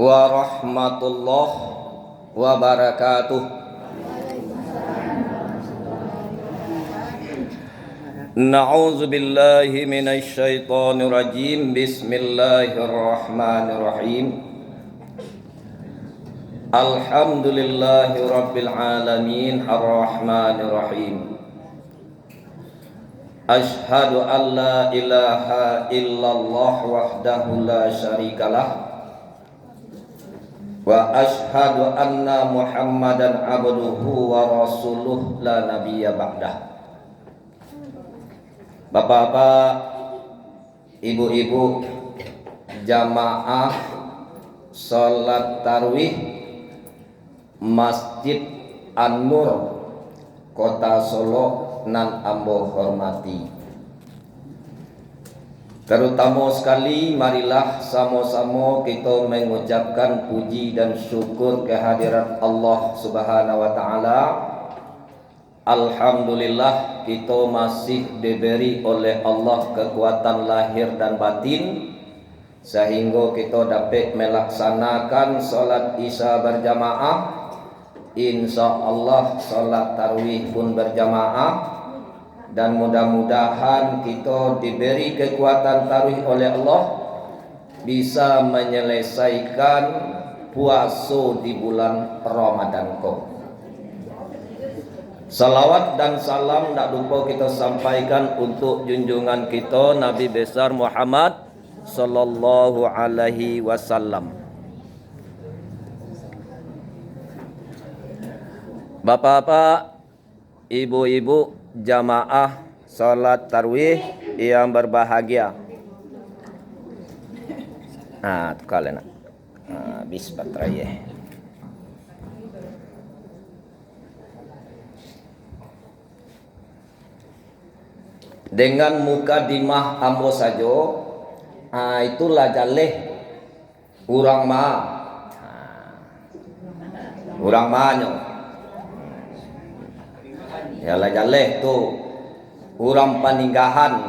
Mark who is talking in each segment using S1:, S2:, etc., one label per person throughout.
S1: warahmatullahi wabarakatuh. Na'udzu billahi minasy syaithanir rajim. Bismillahirrahmanirrahim. Alhamdulillahi rabbil alamin arrahmanir rahim. Asyhadu an la ilaha illallah wahdahu la syarikalah wa asyhadu anna Muhammadan abduhu wa rasuluh la nabiyya ba'dah. Bapak-bapak, ibu-ibu, jamaah salat tarawih Masjid An-Nur Kota Solo nan ambo hormati. Terutama sekali marilah sama-sama kita mengucapkan puji dan syukur kehadirat Allah Subhanahu wa taala. Alhamdulillah kita masih diberi oleh Allah kekuatan lahir dan batin sehingga kita dapat melaksanakan salat Isya berjamaah. InsyaAllah salat tarawih pun berjamaah, dan mudah-mudahan kita diberi kekuatan tarawih oleh Allah bisa menyelesaikan puasa di bulan Ramadan ko. Salawat dan salam tak lupa kita sampaikan untuk junjungan kita Nabi besar Muhammad sallallahu alaihi wasallam. Bapak-bapak, ibu-ibu, jamaah salat tarawih yang berbahagia. Tu kalian habis baterai. Dengan mukadimah ambo saja, itulah jaleh urang manyo. Yalah jaleh tu urang paninggahan.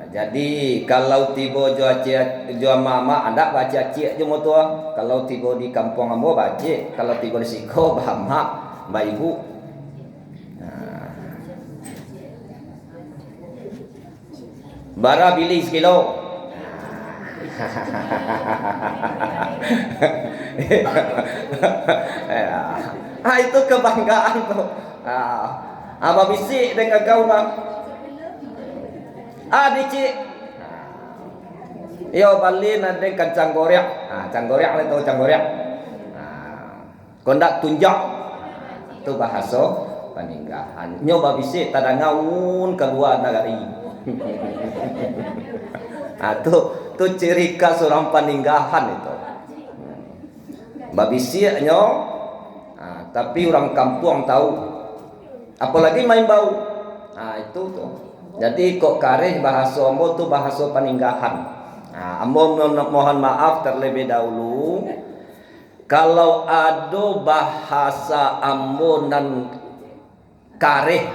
S1: Jadi kalau tiba jua mama anda baca cik je motor. Kalau tiba di kampung ambo baca, kalau tiba di siko mak ibu. Bara bili sekilo. Itu kebanggaan tuh. Apa bisik dengan kau bang? Dicik. Yo balik nanti kencang gorek. Canggoreak itu canggoreak. Kondak tunjak. Itu bahasa peninggahan. Nyoba bisik tada ngaun keluar negeri. Tu ciri khas orang peninggahan itu. Babisik nyo. Tapi orang kampung tahu. Apalagi main bau. Itu tuh. Jadi kok kareh bahasa ambo tu bahasa peninggahan. Ambo mohon maaf terlebih dahulu kalau ada bahasa ambo nan kareh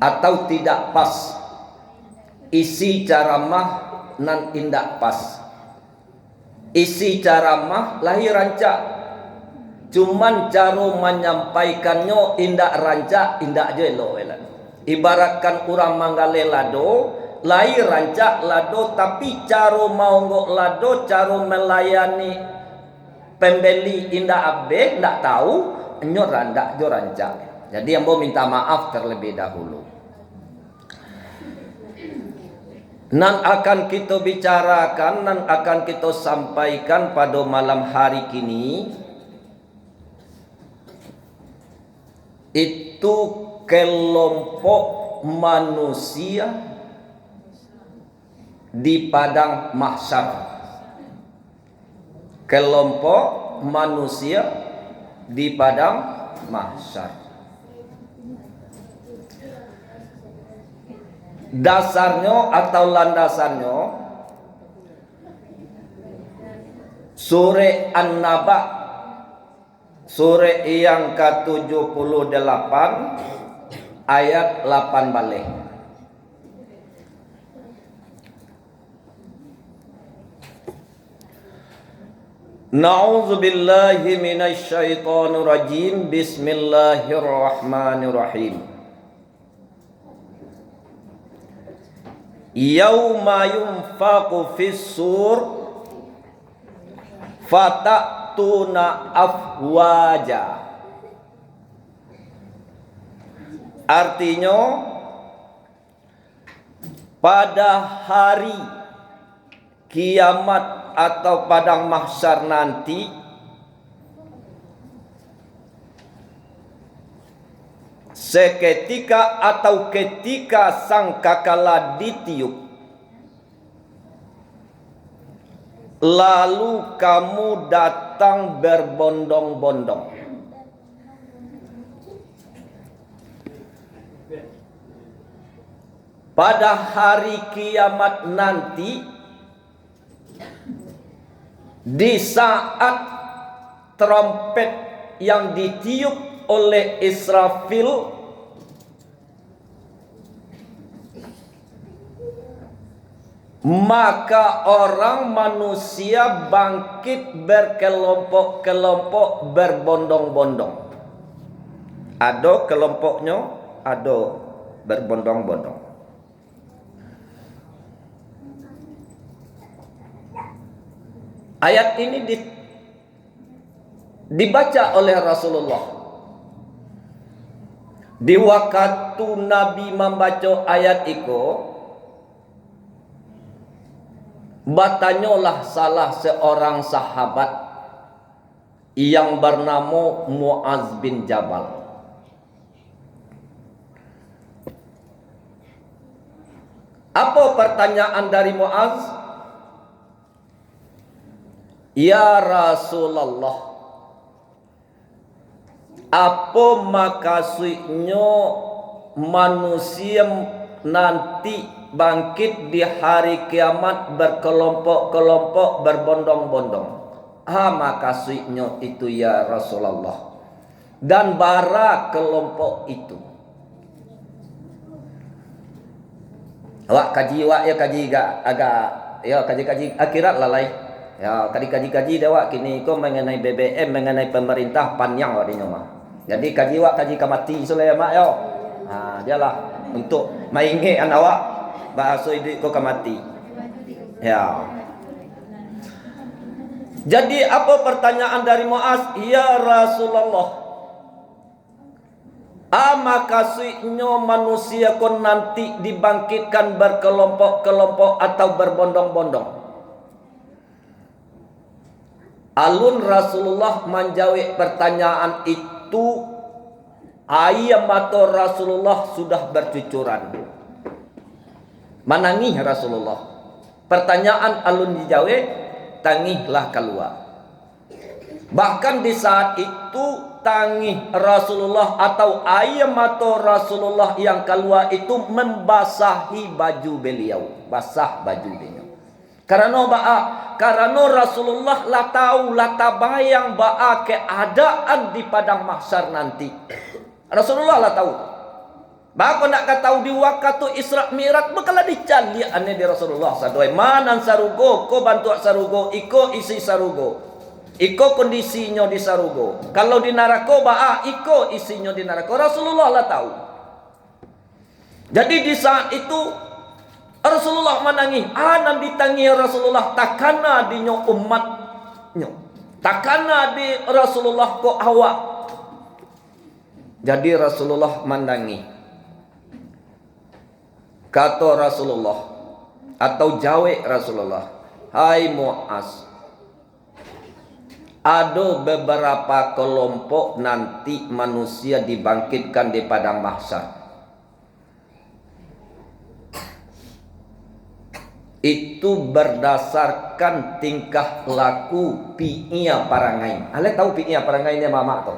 S1: atau tidak pas, isi ceramah nan indak pas. Isi ceramah lahir rancak. Cuman cara menyampaikannya indak rancak, indak jelo. Ibaratkan orang manggale lado, lahir rancak lado, tapi cara mau ngok lado, cara melayani pembeli indak abe, indak tahu, nyo randak jo rancak. Jadi ambo minta maaf terlebih dahulu. Nan akan kita bicarakan, nan akan kita sampaikan pada malam hari kini, itu kelompok manusia di padang mahsyar. Kelompok manusia di padang mahsyar. Dasarnya atau landasannya Surah An-Naba, surah yang ke-78 ayat 8 balik. Na'udzubillahi minasyaitonir rajim. Bismillahirrahmanirrahim. Yauma yunfaqu fis-sur fatatuna afwaja. Artinya pada hari kiamat atau padang mahsyar nanti, seketika atau ketika sangkakala ditiup, lalu kamu datang berbondong-bondong. Pada hari kiamat nanti, di saat trompet yang ditiup oleh Israfil, maka orang manusia bangkit berkelompok-kelompok, berbondong-bondong. Ada kelompoknya, ada berbondong-bondong. Ayat ini dibaca oleh Rasulullah. Di waktu Nabi membaca ayat itu, bertanyalah salah seorang sahabat yang bernama Muaz bin Jabal. Apa pertanyaan dari Muaz? Ya Rasulullah, apa maksudnya manusia nanti bangkit di hari kiamat berkelompok-kelompok, berbondong-bondong? Maksudnya itu ya Rasulullah. Dan bara kelompok itu. Awak kaji agak ya kaji akhirat lalai. Ya, kaji dewa kini ko mengenai BBM, mengenai pemerintah panjang wadinya mah. Jadi kaji kamati soleh mak yo. Dialah untuk mainge an awak bahasa itu ko kamati. Ya. Jadi apa pertanyaan dari Muaz? Ya Rasulullah, maksudnya manusia kon nanti dibangkitkan berkelompok-kelompok atau berbondong-bondong? Alun Rasulullah menjawab pertanyaan itu, air mata Rasulullah sudah bercucuran. Menangis Rasulullah. Pertanyaan alun dijawab, tangihlah keluar. Bahkan di saat itu tangih Rasulullah atau air mata Rasulullah yang keluar itu membasahi baju beliau, basah baju beliau. Karena Rasulullah lah tahu, lah tabayang keadaan di padang mahsyar nanti. Rasulullah lah tahu. Bako nak tahu di waktu Isra Mi'raj bakalah dicali ane di Rasulullah sadoi. Manan sarugo, ko bantu sarugo, iko isi sarugo. Iko kondisinya di sarugo. Kalau di neraka iko isinya di neraka. Rasulullah lah tahu. Jadi di saat itu Rasulullah menangis. Nan ditangi Rasulullah takana dinyo umatnya. Takana di Rasulullah ko awak. Jadi Rasulullah menangis. Kata Rasulullah atau jawe Rasulullah, hai Muaz, ada beberapa kelompok nanti manusia dibangkitkan di padang mahsyar. Itu berdasarkan tingkah laku pi'ia parangai. Ale tahu pi'ia parangai ni mama tu?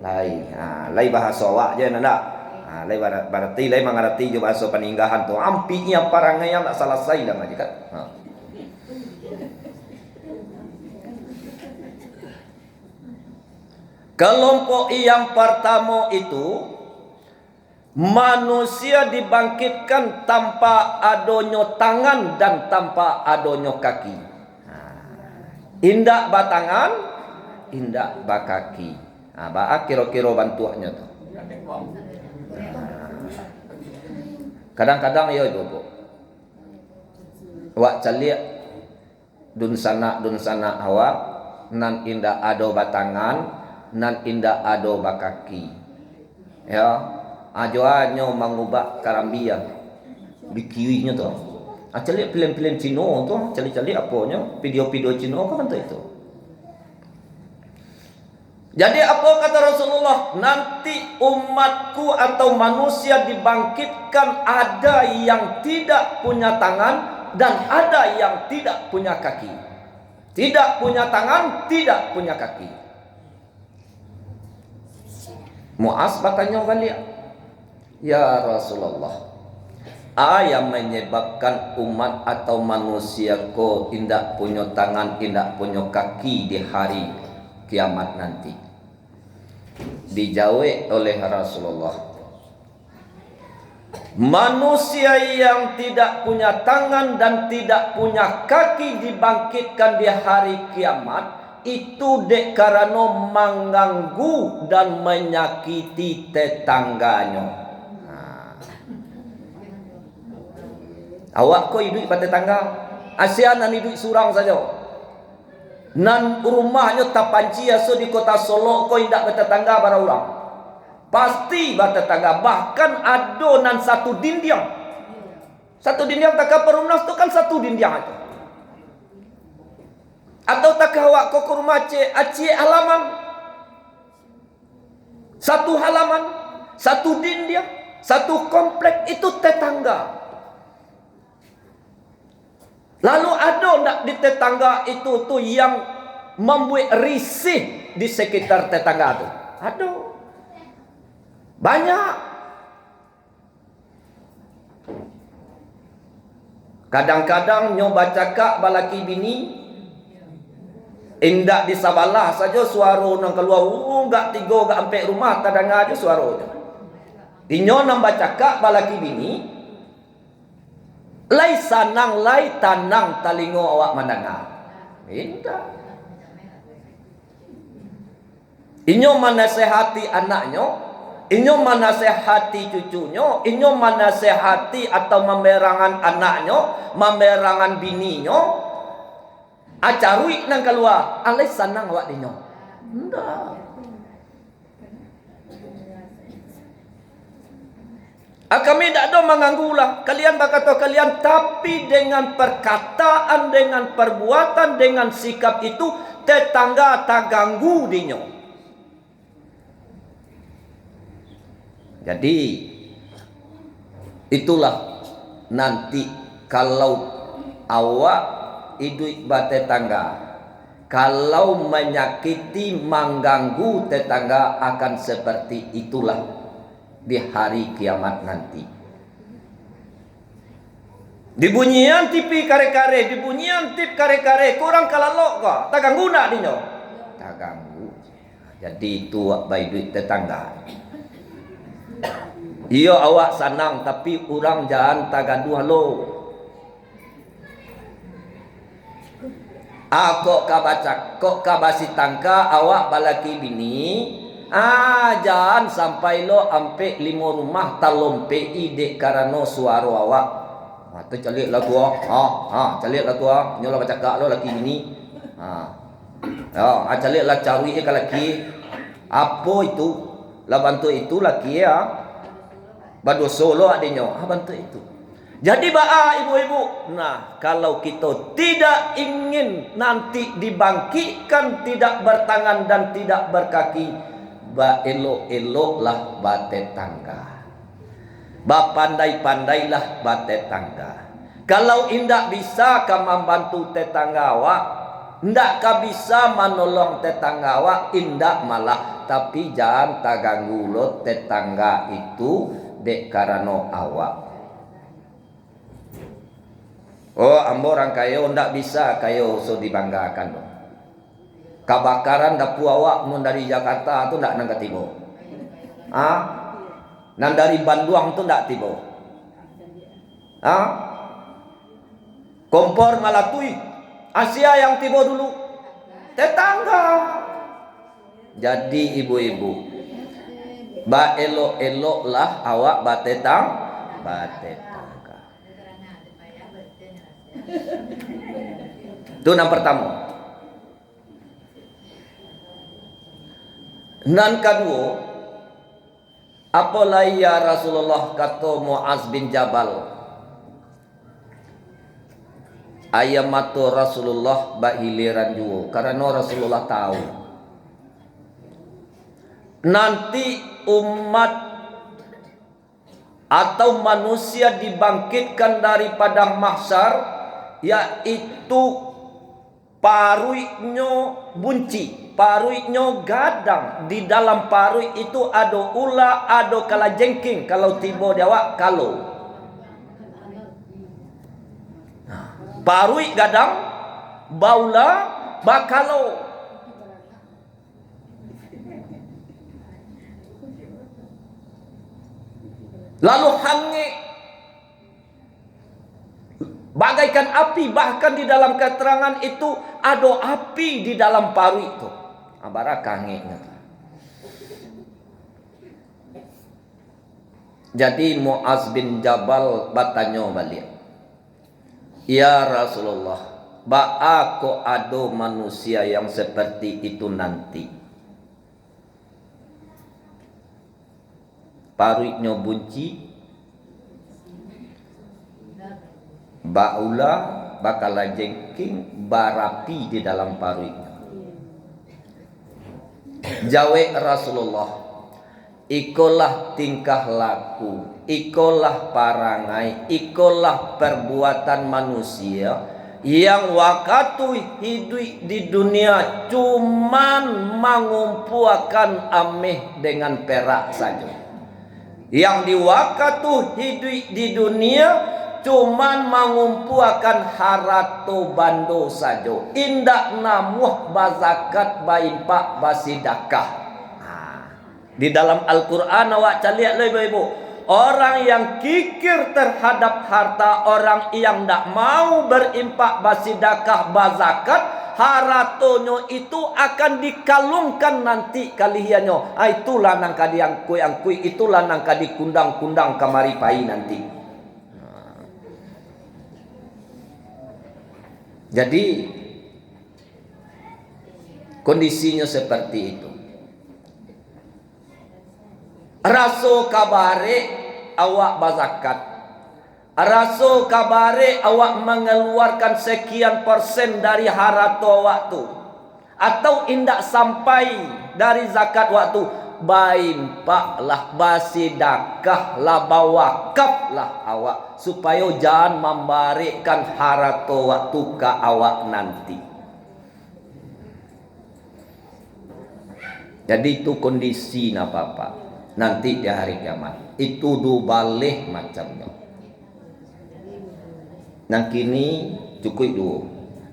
S1: Lai, lai bahasa awak je nanda. Lai berarti lai mengerti je bahasa peninggahan tu. Pi'ia parangai yang tak selesai dah macam kan. Kelompok yang pertama itu manusia dibangkitkan tanpa adanya tangan dan tanpa adanya kaki. indak batangan, indak bakaki. Ba kira-kira bantuannya tuh. Kadang-kadang ya ibu, wak caliak dun sana awak nan indak ado batangan, nan indak ado bakaki. Ya, ajoanyo mangubah karambia bikiwinya tuh. Caliak film-film Cino tuh, cali-cali apanya, video-video Cino kan tuh itu. Jadi apa kata Rasulullah? Nanti umatku atau manusia dibangkitkan, ada yang tidak punya tangan dan ada yang tidak punya kaki. Tidak punya tangan, tidak punya kaki. Mu'az bertanya balik, ya Rasulullah, yang menyebabkan umat atau manusia ko indak punya tangan, indak punya kaki di hari kiamat nanti? Dijawab oleh Rasulullah, manusia yang tidak punya tangan dan tidak punya kaki dibangkitkan di hari kiamat itu dek karena mengganggu dan menyakiti tetangganya. Awak kau hidup pada tetangga, ASEAN nan hidup surang saja. Nan rumahnya tapanci aso di kota Solo kau indak bertetangga para orang. Pasti bertetangga, bahkan ada nan satu dinding. Satu dinding tak perumnas tu kan satu dinding aja. Atau tak awak kau ke rumah Aceh halaman. Satu halaman, satu dinding, satu komplek itu tetangga. Lalu ada ndak di tetangga itu tuh yang membuat risih di sekitar tetangga itu? Ada. Banyak. Kadang-kadang nyoba cakap balaki bini, indak disabalah saja suara nang keluar, enggak tiga enggak sampai rumah tak dengar aja suaranya. Inyo nambah cakap balaki bini, lai sanang lai tanang talingo awak mendengar. Indah. Inyo menasehati anaknya, inyo menasehati cucunya, inyo menasehati atau memerangan anaknya, memerangan bininya. Acarui nang keluar, alai sanang awak dinyo. Indah. Kami tidak ada mengganggulah. Kalian berkata kalian, tapi dengan perkataan, dengan perbuatan, dengan sikap itu tetangga tak ganggu dinyo. Jadi itulah nanti kalau awak hidup bertetangga, kalau menyakiti, mengganggu tetangga, akan seperti itulah di hari kiamat nanti. Dibunyian TV kare-kare, dibunyian tip kare-kare, kurang kalalok kok, tak ganggu nak dinyo? Tak ganggu. Jadi itu baik duit tetangga. Iyo awak sanang, tapi orang jangan tak gaduh halo. Kok kabaca, kok kabasi tangka awak balaki bini. Jangan sampai lo ampe 5 rumah talompe ide karena suara awak. Tu calik lah tua. Calik lah tua. Nyola baca kak lo laki ini. Calik lah cari ke laki. Apa itu? Lah bantu itu laki ya. Badoso lo adinyo. Bantu itu. Jadi ibu-ibu. Nah, kalau kita tidak ingin nanti dibangkitkan tidak bertangan dan tidak berkaki, elok-eloklah bertetangga. Pandai-pandailah bertetangga. Kalau indak bisa ka membantu tetangga awak, indak ka bisa menolong tetangga awak, indak malah. Tapi jangan tak ganggu lo tetangga itu dek karena awak. Ambo orang kayo ndak bisa kayo so dibanggakan. Kebakaran dapur awak mun dari Jakarta tu ndak nang ketibo. Nang dari Bandung tu ndak tibo. Kompor Malatui, Asia yang tibo dulu. tetangga. Jadi ibu-ibu, ba elok-eloklah awak ba tetangga. Itu yang pertama. Nan kedua, apalah ya Rasulullah kata Muaz bin Jabal. Ayamatu Rasulullah bahiliran juga, karena Rasulullah tahu nanti umat atau manusia dibangkitkan dari padang mahsyar, yaitu paruinya bunci, paruinya gadang. Di dalam parui itu ada ula, ada kalajengking. Kalau tiba Jawa kalau parui gadang, baula, bakalo. Lalu hangi bagaikan api, bahkan di dalam keterangan itu ada api di dalam paru itu. Barakah hanginya. Jadi Muaz bin Jabal bertanya balik, ya Rasulullah, aku ada manusia yang seperti itu nanti. Paruiknya bunci, baula, bakal jengking, barapi di dalam paruiknya. Jawe Rasulullah, ikolah tingkah laku, ikolah parangai, ikolah perbuatan manusia yang waktu hidup di dunia cuman mengumpulkan ameh dengan perak saja. Yang di waktu hidup di dunia cuman mengumpulkan harato bando saja. Indak namuh bazakat baimpak basidakah. Di dalam Al-Quran awak lihat ibu-ibu, orang yang kikir terhadap harta, orang yang tak mau berimpak basidakah bazakat, haratonyo itu akan dikalungkan nanti kaliannya. Itulah nang kadi yang kui, itulah nang kadi kundang-kundang kamari pai nanti. Jadi kondisinya seperti itu. Raso kabare awak bazakat, raso kabare awak mengeluarkan sekian persen dari harato waktu, atau indak sampai dari zakat waktu, baimpaklah basidakahlah bawakaflah awak, supaya jangan memberikan harato waktu ke awak nanti. Jadi itu kondisi na Bapak nanti di hari kiamat itu balik macamnya. Nah kini cukup dulu.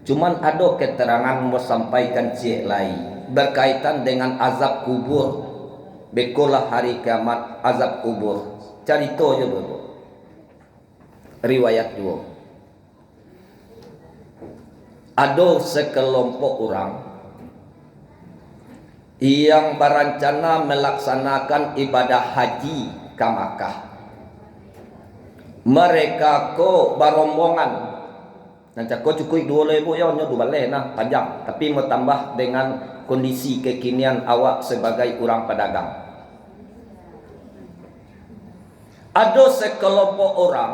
S1: Cuman ada keterangan mau sampaikan cik lain berkaitan dengan azab kubur. Bekolah hari kiamat azab kubur. Cerita aja dulu. Riwayat dulu. Ada sekelompok orang yang berencana melaksanakan ibadah haji ke Makkah. Mereka ko barombongan. Nanti ko cukup dua ibu ya, nyo dua nah panjang. Tapi mau tambah dengan kondisi kekinian awak sebagai orang pedagang. Ada sekelompok orang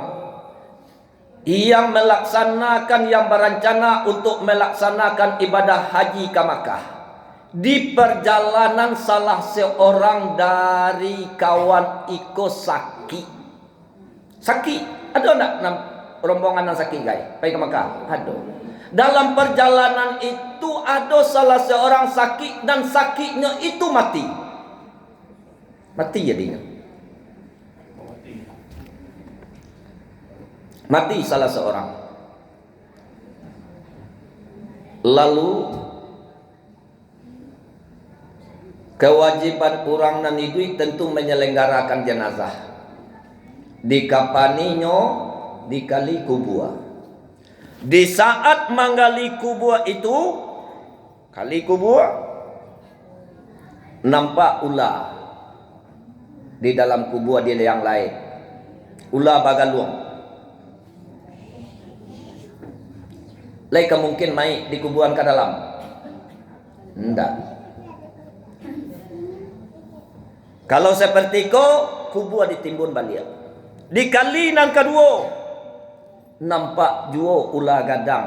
S1: yang melaksanakan, yang berencana untuk melaksanakan ibadah haji ke Makkah. Di perjalanan salah seorang dari kawan iko Saki. Saki, ada enggak rombongan yang Saki guys? Pergi ke Makkah? Ada. Dalam perjalanan itu ada salah seorang Saki dan Sakinya itu mati. Mati jadinya. Mati salah seorang. Lalu kewajiban orang nan hidup tentu menyelenggarakan jenazah. Dikapaninya dikali kubur. Di saat menggali kubur itu Kali kubur, nampak ular di dalam kubur dia yang lain. Ular bagaluang. Laika mungkin mai di kuburan ke dalam. Tidak. Kalau seperti ko, kubur ditimbun balik. Di kali yang kedua, nampak jua ular gadang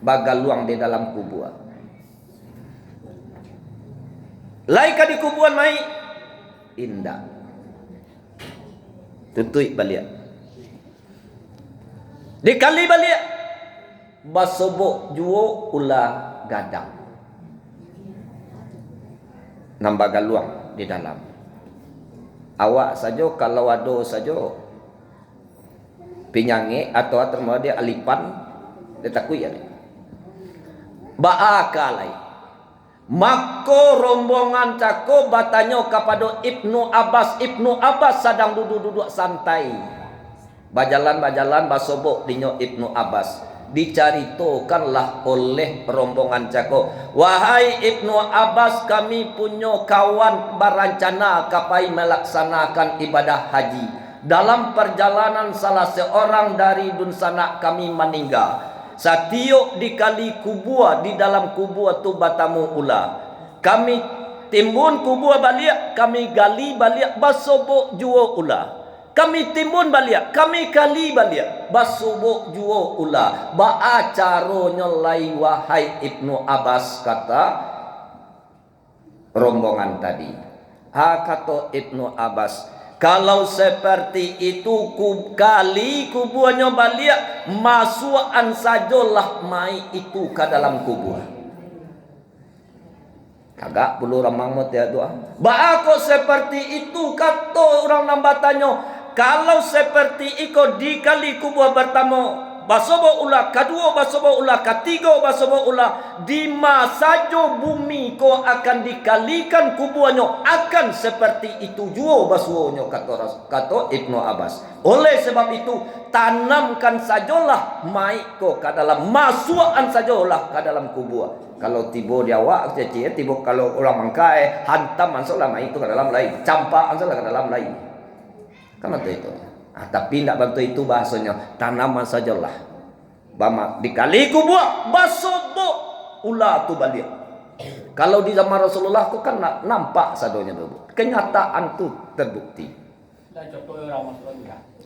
S1: bagaluang di dalam kubur. Laika di kuburan mai, indah. Tutui balik. Di kali balik, basobok jua ular gadang. Nambah galuang di dalam. Awak saja kalau ada saja pinyangi atau terma dia alipan dia takui ya. Baakalai. Mako rombongan cako batanyo kepada Ibnu Abbas sedang duduk-duduk santai. Bajalan-bajalan basobok dinyo Ibnu Abbas. Dicaritokanlah oleh rombongan cako, wahai Ibnu Abbas, kami punya kawan berencana kapai melaksanakan ibadah haji. Dalam perjalanan salah seorang dari dunsana kami meninggal. Satiuk di kali kubur, di dalam kubur tu batamu ular. Kami timbun kubur balik, kami gali balik, basobok jua ular. Kami timbun balik, kami kali balik, basobok jua ular. Ba'a caronyo lai wahai Ibnu Abbas, kata rombongan tadi. Kata Ibnu Abbas, kalau seperti itu kali kuburnya balik, masukan sajalah mai itu ke dalam kubur. Kagak perlu ramang mot ya doa. Kok seperti itu, kata orang nambatannya. Kalau seperti itu dikali kubur pertama, basobo ulah, kedua basobo ulah, ketiga basobo ulah, di masa jo bumi ko akan dikalikan kuburnya, akan seperti itu juga basobonya, kata Ibnu Abbas. Oleh sebab itu tanamkan sajalah mai ko ke dalam, masukan sajalah ke dalam kubur. Kalau tiba dia awak cecil, tiba kalau orang mangkai hantam masuklah mai itu ke dalam lain, campak masuklah ke dalam lain. Kan itu. Tapi tidak bantu itu bahasanya, tanaman sajalah. Bama dikali kubur, basobok ular tu balik. Kalau di zaman Rasulullah tu kan nampak sadonya tu. Kenyataan tu terbukti.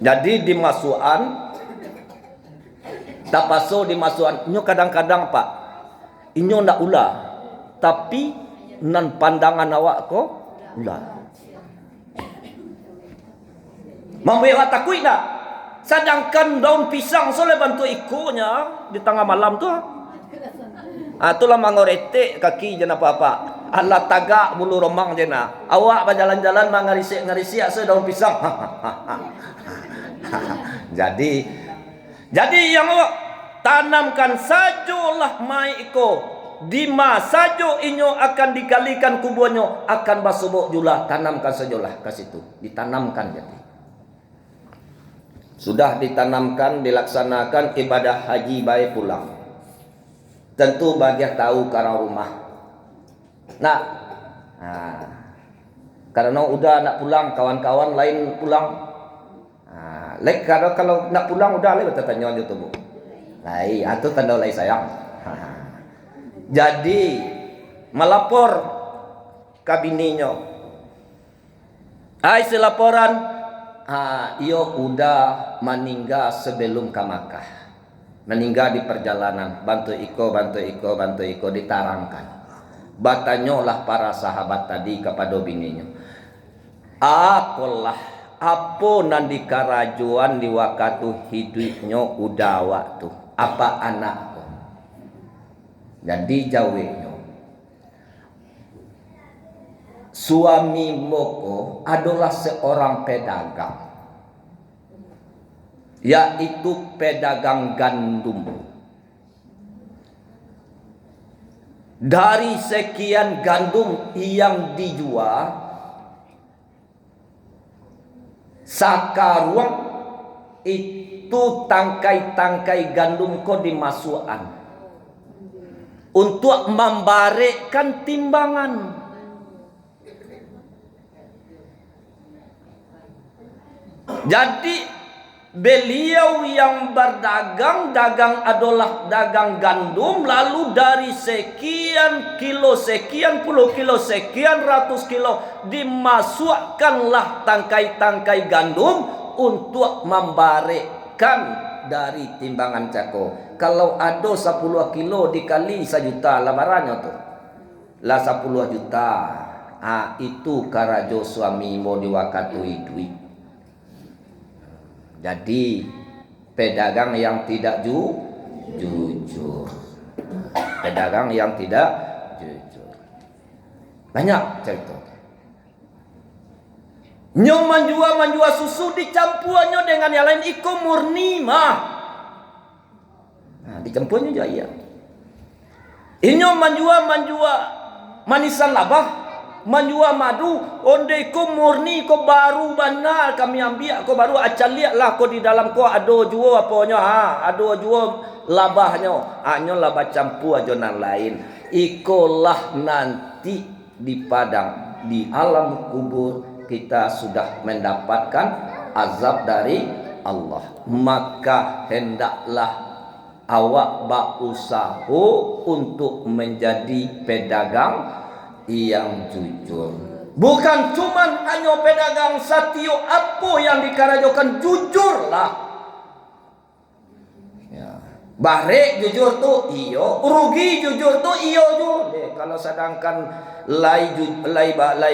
S1: Jadi di masukan tak paso di masukan. Inyo kadang-kadang Pak, inyo ndak ular, tapi nan pandangan awak ko ular. Membuat takut tak? Sedangkan daun pisang soleh bantu ikunya di tengah malam tu. Itulah mangoretek kaki je apa-apa. Allah tagak bulu romang je na. Awak berjalan-jalan mengarisik-ngarisik asa daun pisang. Jadi yang awak tanamkan sajalah mai iko. Di masa saja inyo akan dikalikan kuburnya, akan basubuk julah, tanamkan sajalah ke situ. Ditanamkan jadi. Sudah ditanamkan, dilaksanakan ibadah haji baik pulang. Tentu bagi tahu karena rumah. Nah, karena udah nak pulang, kawan-kawan lain pulang. Kalau nak pulang udah lain bertanya je tu bu. Lai, itu tanda lai sayang. Jadi melapor ke bininya. Hai selaporan. Iyo udah meninggal sebelum ke Makkah. Meninggal di perjalanan. Bantu iko ditarangkan. Batanyolah para sahabat tadi kepada bininya. Apalah apa nan di karajuan di waktu hidupnya udah waktu. Apa anakku. Jadi jawabnya. Suami Moko adalah seorang pedagang, yaitu pedagang gandum. Dari sekian gandum yang dijual, sakarung itu tangkai-tangkai gandum ko dimasukkan. untuk membarekkan timbangan. Jadi beliau yang berdagang, dagang adalah dagang gandum, lalu dari sekian kilo, sekian puluh kilo, sekian ratus kilo dimasukkanlah tangkai-tangkai gandum untuk membarekkan dari timbangan cako. Kalau ada 10 kilo dikali 1 juta lah barangnya tuh. Lah 10 juta. Itu karajo suami mau diwakatui duit. Jadi pedagang yang tidak jujur. Pedagang yang tidak jujur. Banyak cerita. Nyo menjual susu dicampurnya dengan yang lain iko murni mah. Nah, dicampurnya juga iya. Inyo menjual manisan labah, menjual madu, onde ko murni ko baru benar kami ambil ko baru acaliak lah ko di dalam ko ado juo apanya ado juo labahnya. Nyo labah campur aja nan lain. Ikolah nanti di padang di alam kubur kita sudah mendapatkan azab dari Allah. Maka hendaklah awak berusaha untuk menjadi pedagang yang jujur. Bukan cuman hanya pedagang satio apa yang dikarajokan, jujurlah. Ya. Barek jujur tuh iyo, rugi jujur tuh iyo juga. Kalau sedangkan lai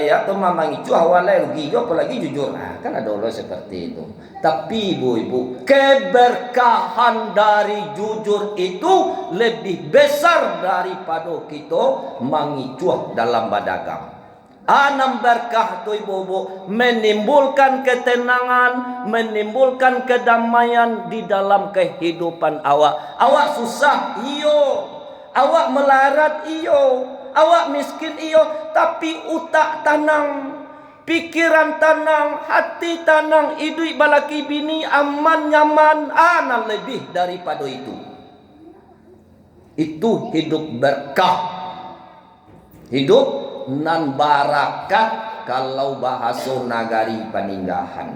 S1: atau mamang itu awalnya rugi apalagi jujur, kan ada orang seperti itu. Tapi ibu-ibu, keberkahan dari jujur itu lebih besar daripada kita mengicuah dalam berdagang. Anam berkah tu ibu-ibu menimbulkan ketenangan, menimbulkan kedamaian di dalam kehidupan awak. Awak susah iyo, awak melarat iyo, awak miskin iyo, tapi utak tanang, pikiran tanang, hati tanang, hidup balaki bini aman nyaman, ana lebih daripada itu. Itu hidup berkah, hidup nan barakat kalau bahasa nagari peninggahan.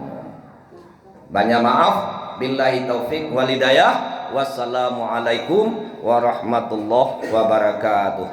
S1: Banyak maaf, billahi taufik wal hidayah. Wassalamualaikum warahmatullahi wabarakatuh.